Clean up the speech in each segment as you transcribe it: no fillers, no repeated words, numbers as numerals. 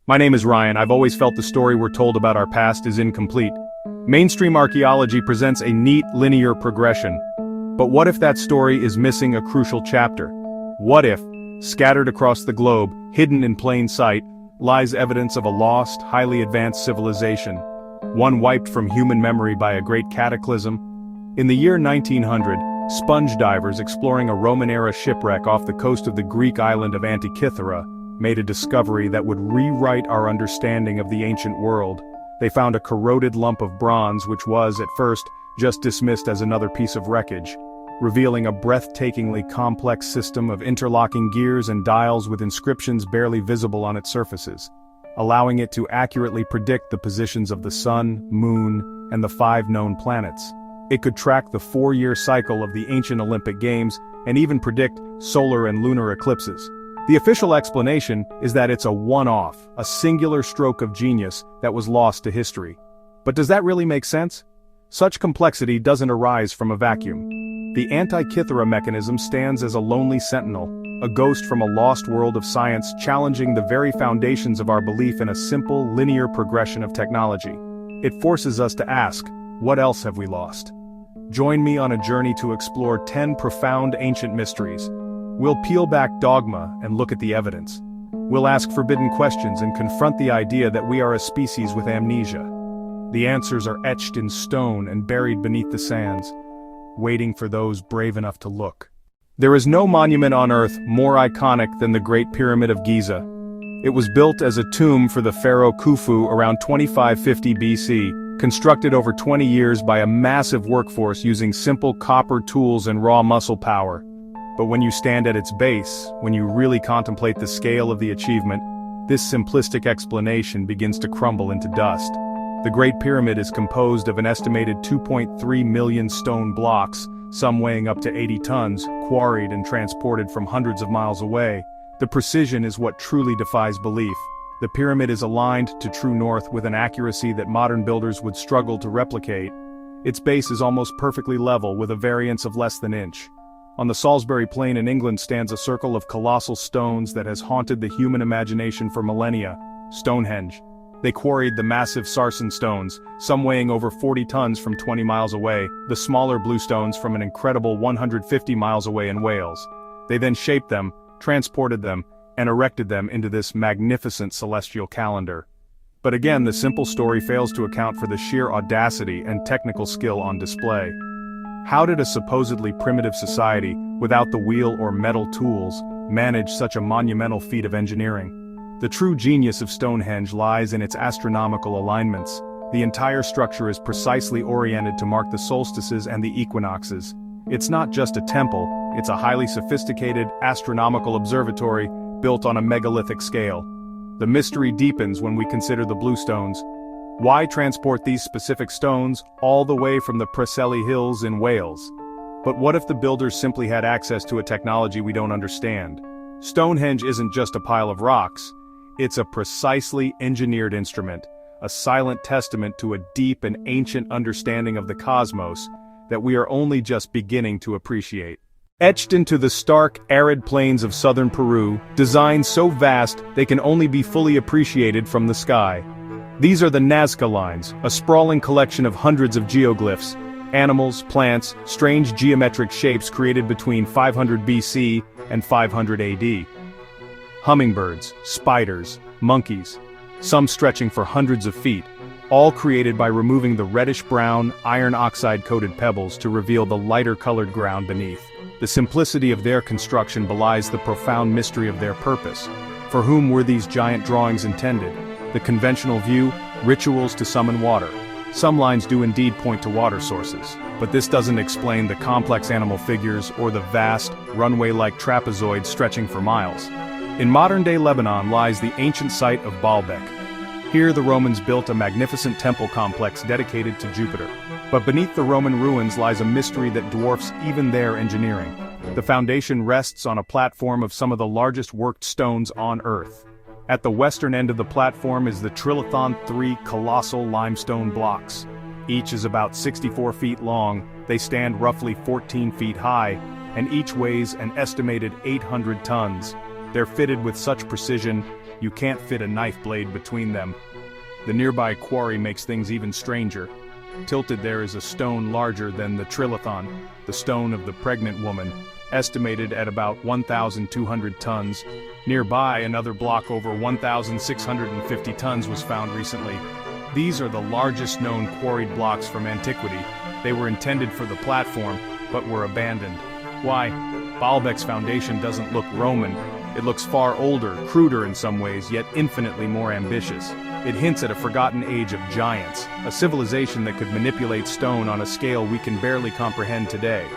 My name is Ryan. I've always felt the story we're told about our past is incomplete. Mainstream archaeology presents a neat, linear progression. But what if that story is missing a crucial chapter? What if, scattered across the globe, hidden in plain sight, lies evidence of a lost, highly advanced civilization, one wiped from human memory by a great cataclysm? In the year 1900, sponge divers exploring a Roman-era shipwreck off the coast of the Greek island of Antikythera made a discovery that would rewrite our understanding of the ancient world. They found a corroded lump of bronze which was, at first, just dismissed as another piece of wreckage, revealing a breathtakingly complex system of interlocking gears and dials with inscriptions barely visible on its surfaces, allowing it to accurately predict the positions of the sun, moon, and the 5 known planets. It could track the 4-year cycle of the ancient Olympic Games and even predict solar and lunar eclipses. The official explanation is that it's a one-off, a singular stroke of genius that was lost to history. But does that really make sense? Such complexity doesn't arise from a vacuum. The Antikythera Mechanism stands as a lonely sentinel, a ghost from a lost world of science challenging the very foundations of our belief in a simple, linear progression of technology. It forces us to ask, what else have we lost? Join me on a journey to explore 10 profound ancient mysteries. We'll peel back dogma and look at the evidence. We'll ask forbidden questions and confront the idea that we are a species with amnesia. The answers are etched in stone and buried beneath the sands, waiting for those brave enough to look. There is no monument on Earth more iconic than the Great Pyramid of Giza. It was built as a tomb for the pharaoh Khufu around 2550 BC, constructed over 20 years by a massive workforce using simple copper tools and raw muscle power. But when you stand at its base, when you really contemplate the scale of the achievement, this simplistic explanation begins to crumble into dust. The Great Pyramid is composed of an estimated 2.3 million stone blocks, some weighing up to 80 tons, quarried and transported from hundreds of miles away. The precision is what truly defies belief. The pyramid is aligned to true north with an accuracy that modern builders would struggle to replicate. Its base is almost perfectly level with a variance of less than an inch. On the Salisbury Plain in England stands a circle of colossal stones that has haunted the human imagination for millennia, Stonehenge. They quarried the massive sarsen stones, some weighing over 40 tons from 20 miles away, the smaller blue stones from an incredible 150 miles away in Wales. They then shaped them, transported them, and erected them into this magnificent celestial calendar. But again, the simple story fails to account for the sheer audacity and technical skill on display. How did a supposedly primitive society, without the wheel or metal tools, manage such a monumental feat of engineering? The true genius of Stonehenge lies in its astronomical alignments. The entire structure is precisely oriented to mark the solstices and the equinoxes. It's not just a temple, it's a highly sophisticated astronomical observatory built on a megalithic scale. The mystery deepens when we consider the blue stones. Why transport these specific stones all the way from the Preseli Hills in Wales? But what if the builders simply had access to a technology we don't understand? Stonehenge isn't just a pile of rocks. It's a precisely engineered instrument, a silent testament to a deep and ancient understanding of the cosmos that we are only just beginning to appreciate. Etched into the stark, arid plains of southern Peru, designs so vast they can only be fully appreciated from the sky. These are the Nazca Lines, a sprawling collection of hundreds of geoglyphs, animals, plants, strange geometric shapes created between 500 BC and 500 AD. Hummingbirds, spiders, monkeys, some stretching for hundreds of feet, all created by removing the reddish-brown, iron oxide-coated pebbles to reveal the lighter-colored ground beneath. The simplicity of their construction belies the profound mystery of their purpose. For whom were these giant drawings intended? The conventional view, rituals to summon water. Some lines do indeed point to water sources, but this doesn't explain the complex animal figures or the vast, runway-like trapezoid stretching for miles. In modern-day Lebanon lies the ancient site of Baalbek. Here the Romans built a magnificent temple complex dedicated to Jupiter. But beneath the Roman ruins lies a mystery that dwarfs even their engineering. The foundation rests on a platform of some of the largest worked stones on Earth. At the western end of the platform is the Trilithon 3 colossal limestone blocks. Each is about 64 feet long, they stand roughly 14 feet high, and each weighs an estimated 800 tons. They're fitted with such precision, You can't fit a knife blade between them. The nearby quarry makes things even stranger. Tilted there is a stone larger than the trilithon, the stone of the pregnant woman, estimated at about 1,200 tons. Nearby, another block over 1,650 tons was found recently. These are the largest known quarried blocks from antiquity. They were intended for the platform, but were abandoned. Why? Baalbek's foundation doesn't look Roman. It looks far older, cruder in some ways, yet infinitely more ambitious. It hints at a forgotten age of giants, a civilization that could manipulate stone on a scale we can barely comprehend today.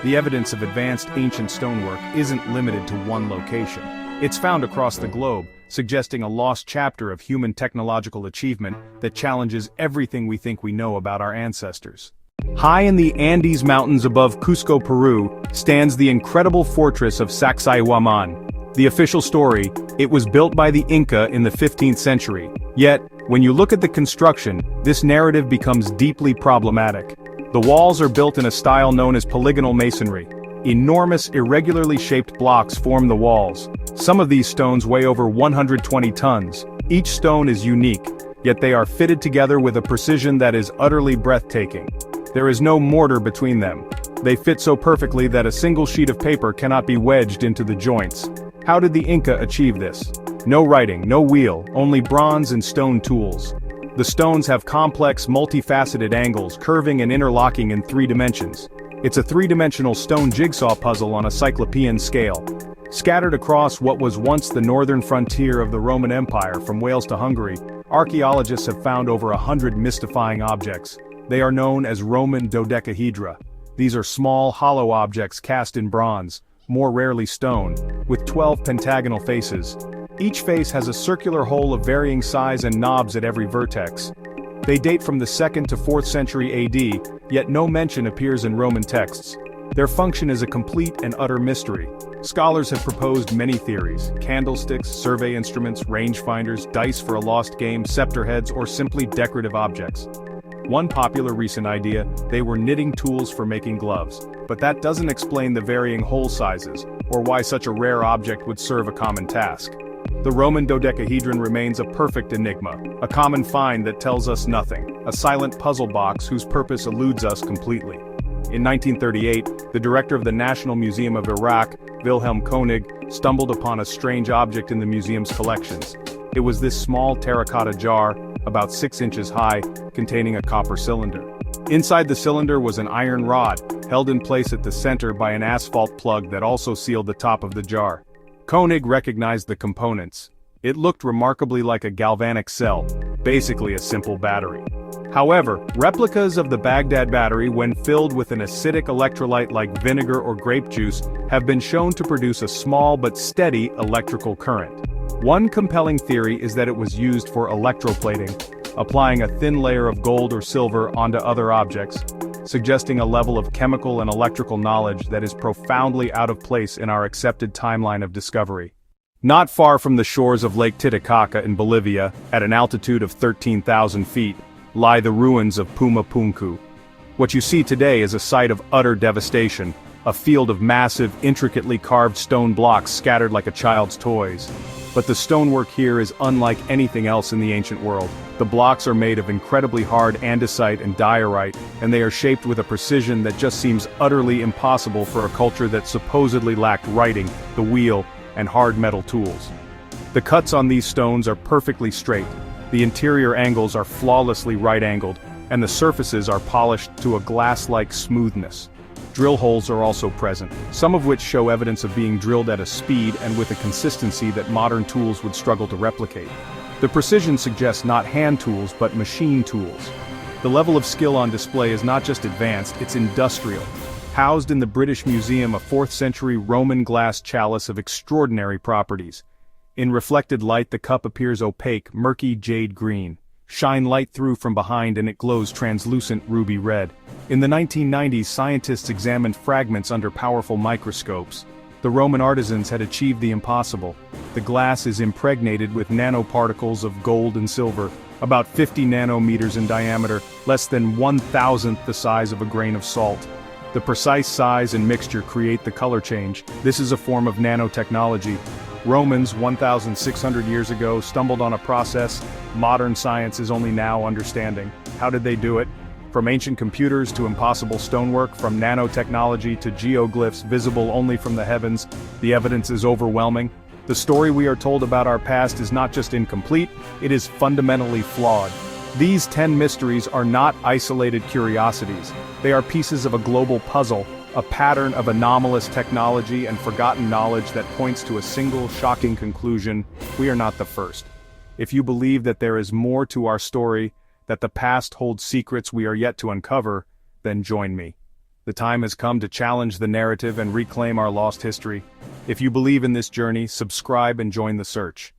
The evidence of advanced ancient stonework isn't limited to one location. It's found across the globe, suggesting a lost chapter of human technological achievement that challenges everything we think we know about our ancestors. High in the Andes Mountains above Cusco, Peru, stands the incredible fortress of Sacsayhuaman. The official story: it was built by the Inca in the 15th century. Yet, when you look at the construction, this narrative becomes deeply problematic. The walls are built in a style known as polygonal masonry. Enormous, irregularly shaped blocks form the walls. Some of these stones weigh over 120 tons. Each stone is unique, yet they are fitted together with a precision that is utterly breathtaking. There is no mortar between them. They fit so perfectly that a single sheet of paper cannot be wedged into the joints. How did the Inca achieve this? No writing, no wheel, only bronze and stone tools. The stones have complex, multifaceted angles, curving and interlocking in 3 dimensions. It's a 3-dimensional stone jigsaw puzzle on a cyclopean scale. Scattered across what was once the northern frontier of the Roman Empire from Wales to Hungary, archaeologists have found over 100 mystifying objects. They are known as Roman dodecahedra. These are small, hollow objects cast in bronze, more rarely stone, with 12 pentagonal faces. Each face has a circular hole of varying size and knobs at every vertex. They date from the 2nd to 4th century AD, yet no mention appears in Roman texts. Their function is a complete and utter mystery. Scholars have proposed many theories: candlesticks, survey instruments, rangefinders, dice for a lost game, scepter heads, or simply decorative objects. One popular recent idea: they were knitting tools for making gloves. But that doesn't explain the varying hole sizes, or why such a rare object would serve a common task. The Roman dodecahedron remains a perfect enigma, a common find that tells us nothing, a silent puzzle box whose purpose eludes us completely. In 1938, the director of the National Museum of Iraq, Wilhelm Koenig, stumbled upon a strange object in the museum's collections. It was this small terracotta jar, about 6 inches high, containing a copper cylinder. Inside the cylinder was an iron rod, held in place at the center by an asphalt plug that also sealed the top of the jar. Koenig recognized the components. It looked remarkably like a galvanic cell, basically a simple battery. However, replicas of the Baghdad Battery, when filled with an acidic electrolyte like vinegar or grape juice, have been shown to produce a small but steady electrical current. One compelling theory is that it was used for electroplating, applying a thin layer of gold or silver onto other objects, suggesting a level of chemical and electrical knowledge that is profoundly out of place in our accepted timeline of discovery. Not far from the shores of Lake Titicaca in Bolivia, at an altitude of 13,000 feet, lie the ruins of Pumapunku. What you see today is a site of utter devastation, a field of massive, intricately carved stone blocks scattered like a child's toys. But the stonework here is unlike anything else in the ancient world. The blocks are made of incredibly hard andesite and diorite, and they are shaped with a precision that just seems utterly impossible for a culture that supposedly lacked writing, the wheel, and hard metal tools. The cuts on these stones are perfectly straight, the interior angles are flawlessly right-angled, and the surfaces are polished to a glass-like smoothness. Drill holes are also present, some of which show evidence of being drilled at a speed and with a consistency that modern tools would struggle to replicate. The precision suggests not hand tools but machine tools. The level of skill on display is not just advanced, it's industrial. Housed in the British Museum, a 4th century Roman glass chalice of extraordinary properties. In reflected light, the cup appears opaque, murky jade green. Shine light through from behind and it glows translucent ruby red. In the 1990s, scientists examined fragments under powerful microscopes. The Roman artisans had achieved the impossible. The glass is impregnated with nanoparticles of gold and silver, about 50 nanometers in diameter, less than 1,000th the size of a grain of salt. The precise size and mixture create the color change. This is a form of nanotechnology. Romans 1,600 years ago stumbled on a process modern science is only now understanding. How did they do it? From ancient computers to impossible stonework, from nanotechnology to geoglyphs visible only from the heavens, the evidence is overwhelming. The story we are told about our past is not just incomplete, it is fundamentally flawed. These 10 mysteries are not isolated curiosities. They are pieces of a global puzzle, a pattern of anomalous technology and forgotten knowledge that points to a single shocking conclusion: we are not the first. If you believe that there is more to our story, that the past holds secrets we are yet to uncover, then join me. The time has come to challenge the narrative and reclaim our lost history. If you believe in this journey, subscribe and join the search.